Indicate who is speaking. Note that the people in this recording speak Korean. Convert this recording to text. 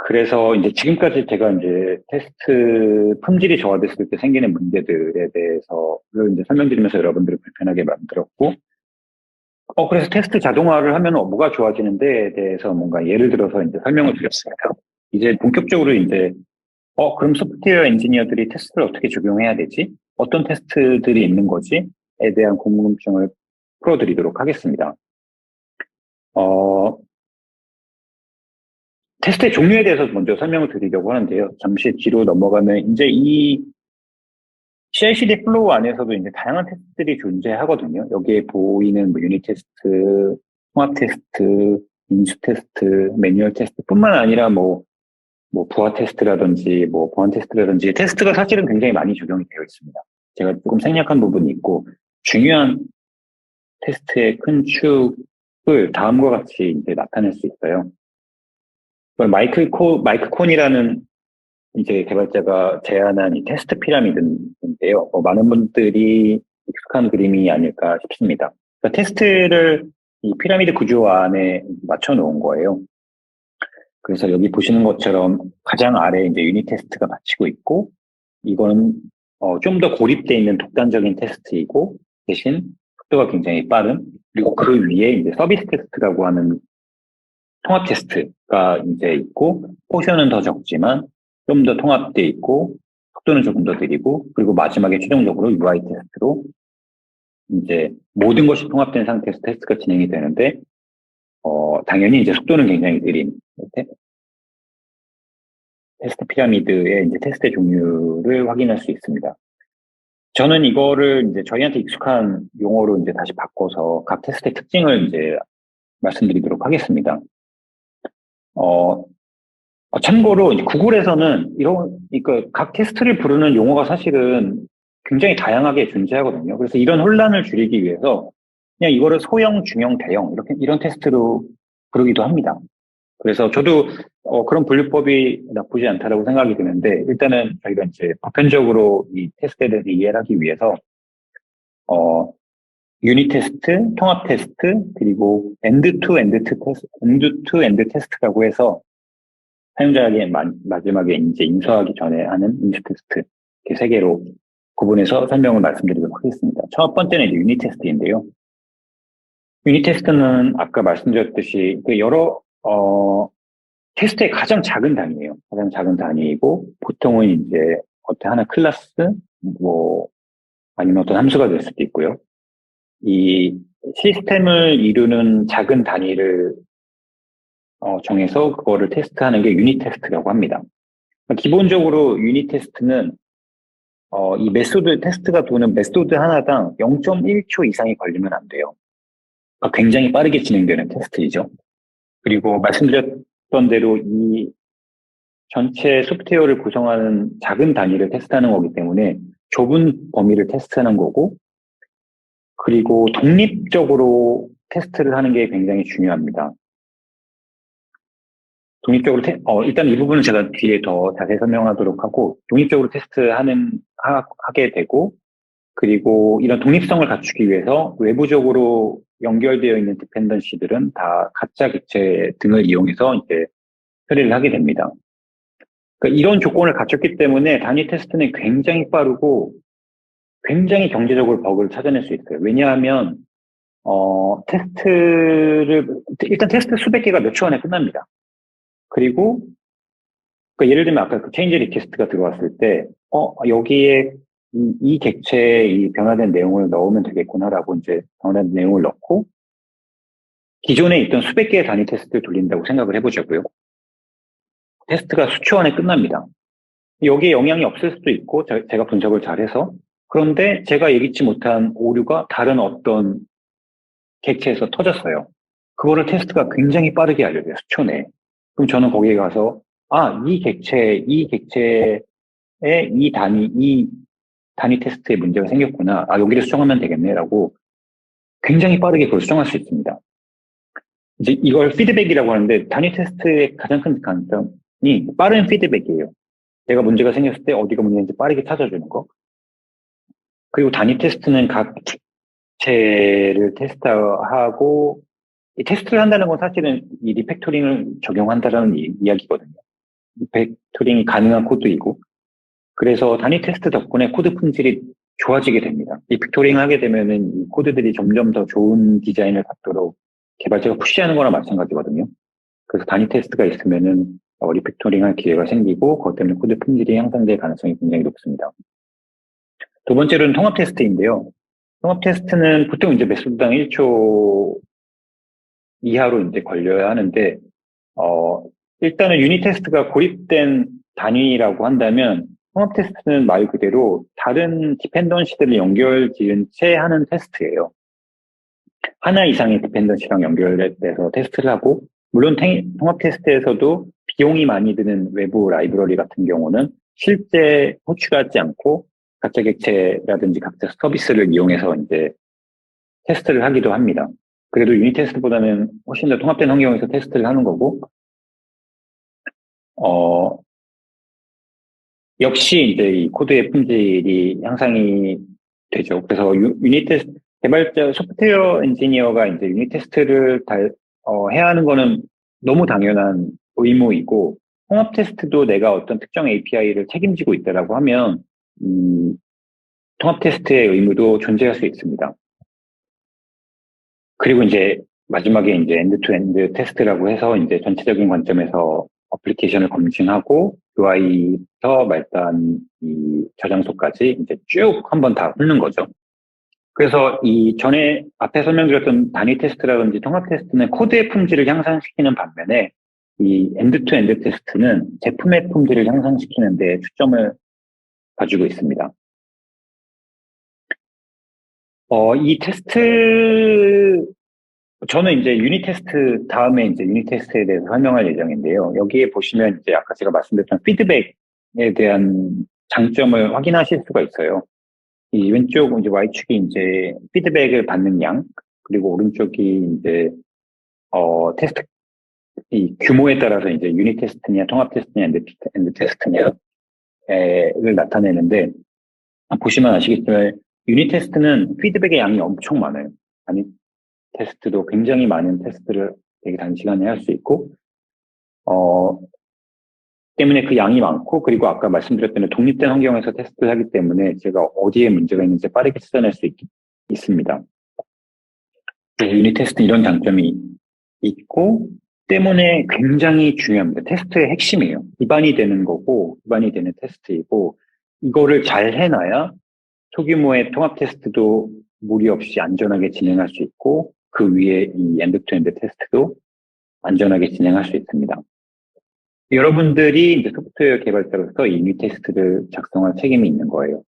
Speaker 1: 그래서 이제 지금까지 제가 이제 테스트 품질이 저하됐을 때 생기는 문제들에 대해서를 이제 설명드리면서 여러분들을 불편하게 만들었고, 그래서 테스트 자동화를 하면 뭐가 좋아지는데에 대해서 뭔가 예를 들어서 이제 설명을 드렸습니다. 이제 본격적으로 이제, 그럼 소프트웨어 엔지니어들이 테스트를 어떻게 적용해야 되지? 어떤 테스트들이 있는 거지? 에 대한 궁금증을 풀어드리도록 하겠습니다. 어, 테스트의 종류에 대해서 먼저 설명을 드리려고 하는데요. 잠시 뒤로 넘어가면 이제 이 CI/CD 플로우 안에서도 이제 다양한 테스트들이 존재하거든요. 여기에 보이는 뭐 유닛 테스트, 통합 테스트, 인수 테스트, 매뉴얼 테스트뿐만 아니라 뭐 부하 테스트라든지 뭐 보안 테스트라든지 테스트가 사실은 굉장히 많이 적용이 되어 있습니다. 제가 조금 생략한 부분이 있고 중요한 테스트의 큰 축을 다음과 같이 이제 나타낼 수 있어요. 마이크 콘이라는 이제 개발자가 제안한 이 테스트 피라미드인데요. 많은 분들이 익숙한 그림이 아닐까 싶습니다. 그러니까 테스트를 이 피라미드 구조 안에 맞춰 놓은 거예요. 그래서 여기 보시는 것처럼 가장 아래 이제 유닛 테스트가 마치고 있고, 이거는 좀 더 고립되어 있는 독단적인 테스트이고, 대신 속도가 굉장히 빠른, 그리고 그 위에 이제 서비스 테스트라고 하는 통합 테스트가 이제 있고, 포션은 더 적지만 좀 더 통합돼 있고, 속도는 조금 더 느리고, 그리고 마지막에 최종적으로 UI 테스트로 이제 모든 것이 통합된 상태에서 테스트가 진행이 되는데, 당연히 이제 속도는 굉장히 느린 테스트 피라미드의 이제 테스트 종류를 확인할 수 있습니다. 저는 이거를 이제 저희한테 익숙한 용어로 이제 다시 바꿔서 각 테스트의 특징을 이제 말씀드리도록 하겠습니다. 참고로 이제 구글에서는 그러니까 각 테스트를 부르는 용어가 사실은 굉장히 다양하게 존재하거든요. 그래서 이런 혼란을 줄이기 위해서 그냥 이거를 소형, 중형, 대형 이런 테스트로 부르기도 합니다. 그래서 저도 그런 분류법이 나쁘지 않다라고 생각이 드는데 일단은 저희가 이제 보편적으로 이 테스트에 대해서 이해를 하기 위해서 유닛 테스트, 통합 테스트, 그리고 엔드 투 엔드 테스트라고 해서 사용자에게 마지막에 이제 인수하기 전에 하는 인수 테스트 이렇게 세 개로 구분해서 설명을 말씀드리도록 하겠습니다. 첫 번째는 이제 유닛 테스트인데요. 유닛 테스트는 아까 말씀드렸듯이 그 여러 테스트의 가장 작은 단위예요. 가장 작은 단위이고 보통은 이제 어떤 하나 클래스 뭐 아니면 어떤 함수가 될 수도 있고요. 이 시스템을 이루는 작은 단위를 정해서 그거를 테스트하는 게 유닛 테스트라고 합니다. 기본적으로 유닛 테스트는 이 메소드 테스트가 도는 메소드 하나당 0.1초 이상이 걸리면 안 돼요. 그러니까 굉장히 빠르게 진행되는 테스트이죠. 그리고 말씀드렸던 대로 이 전체 소프트웨어를 구성하는 작은 단위를 테스트하는 거기 때문에 좁은 범위를 테스트하는 거고, 그리고 독립적으로 테스트를 하는 게 굉장히 중요합니다. 독립적으로 일단 이 부분은 제가 뒤에 더 자세히 설명하도록 하고, 독립적으로 하게 되고, 그리고 이런 독립성을 갖추기 위해서 외부적으로 연결되어 있는 디펜던시들은 다 가짜 객체 등을 이용해서 이제 처리를 하게 됩니다. 그러니까 이런 조건을 갖췄기 때문에 단위 테스트는 굉장히 빠르고 굉장히 경제적으로 버그를 찾아낼 수 있어요. 왜냐하면 일단 테스트 수백 개가 몇 초 안에 끝납니다. 그리고 그러니까 예를 들면 아까 그 체인지 리퀘스트가 들어왔을 때 여기에 이 객체에 이 변화된 내용을 넣으면 되겠구나라고 이제 변화된 내용을 넣고 기존에 있던 수백 개의 단위 테스트를 돌린다고 생각을 해보자고요. 테스트가 수초 안에 끝납니다. 여기에 영향이 없을 수도 있고 제가 분석을 잘해서 그런데 제가 예기치 못한 오류가 다른 어떤 객체에서 터졌어요. 그거를 테스트가 굉장히 빠르게 알려줘요. 수초 내에. 그럼 저는 거기에 가서 이 객체의 이 단위 테스트에 문제가 생겼구나. 여기를 수정하면 되겠네라고 굉장히 빠르게 그걸 수정할 수 있습니다. 이제 이걸 피드백이라고 하는데 단위 테스트의 가장 큰 강점이 빠른 피드백이에요. 내가 문제가 생겼을 때 어디가 문제인지 빠르게 찾아주는 거. 그리고 단위 테스트는 각 객체를 테스트하고 이 테스트를 한다는 건 사실은 이 리팩토링을 적용한다라는 이야기거든요. 리팩토링이 가능한 코드이고, 그래서 단위 테스트 덕분에 코드 품질이 좋아지게 됩니다. 리팩토링 하게 되면은 이 코드들이 점점 더 좋은 디자인을 갖도록 개발자가 푸시하는 거나 마찬가지거든요. 그래서 단위 테스트가 있으면은 리팩토링 할 기회가 생기고, 그것 때문에 코드 품질이 향상될 가능성이 굉장히 높습니다. 두 번째로는 통합 테스트인데요. 통합 테스트는 보통 이제 매수당 1초 이하로 이제 걸려야 하는데, 일단은 유닛 테스트가 고립된 단위라고 한다면, 통합 테스트는 말 그대로 다른 디펜던시들을 연결 지은 채 하는 테스트예요. 하나 이상의 디펜던시랑 연결돼서 테스트를 하고, 물론 통합 테스트에서도 비용이 많이 드는 외부 라이브러리 같은 경우는 실제 호출하지 않고 각자 객체라든지 각자 서비스를 이용해서 이제 테스트를 하기도 합니다. 그래도 유닛 테스트보다는 훨씬 더 통합된 환경에서 테스트를 하는 거고, 역시 이제 이 코드의 품질이 향상이 되죠. 그래서 유닛 테스트, 개발자, 소프트웨어 엔지니어가 이제 유닛 테스트를 해야 하는 거는 너무 당연한 의무이고, 통합 테스트도 내가 어떤 특정 API를 책임지고 있다라고 하면, 통합 테스트의 의무도 존재할 수 있습니다. 그리고 이제 마지막에 이제 엔드-투-엔드 테스트라고 해서 이제 전체적인 관점에서 어플리케이션을 검증하고 UI부터 말단 이 저장소까지 이제 쭉 한번 다 훑는 거죠. 그래서 이 전에 앞에 설명드렸던 단위 테스트라든지 통합 테스트는 코드의 품질을 향상시키는 반면에 이 엔드-투-엔드 테스트는 제품의 품질을 향상시키는 데 초점을 가지고 있습니다. 이 테스트, 저는 이제 유닛 테스트, 다음에 이제 유닛 테스트에 대해서 설명할 예정인데요. 여기에 보시면 이제 아까 제가 말씀드렸던 피드백에 대한 장점을 확인하실 수가 있어요. 이 왼쪽 이제 Y축이 이제 피드백을 받는 양, 그리고 오른쪽이 이제, 테스트, 이 규모에 따라서 이제 유닛 테스트냐, 통합 테스트냐, 엔드 테스트냐를 나타내는데, 보시면 아시겠지만, 유닛 테스트는 피드백의 양이 엄청 많아요. 아니, 테스트도 굉장히 많은 테스트를 되게 단시간에 할 수 있고, 때문에 그 양이 많고, 그리고 아까 말씀드렸던 독립된 환경에서 테스트를 하기 때문에 제가 어디에 문제가 있는지 빠르게 찾아낼 수 있습니다. 유닛 테스트 이런 장점이 있고, 때문에 굉장히 중요합니다. 테스트의 핵심이에요. 기반이 되는 거고, 기반이 되는 테스트이고, 이거를 잘 해놔야 소규모의 통합 테스트도 무리 없이 안전하게 진행할 수 있고, 그 위에 이 엔드-투-엔드 테스트도 안전하게 진행할 수 있습니다. 여러분들이 이제 소프트웨어 개발자로서 이 유닛 테스트를 작성할 책임이 있는 거예요.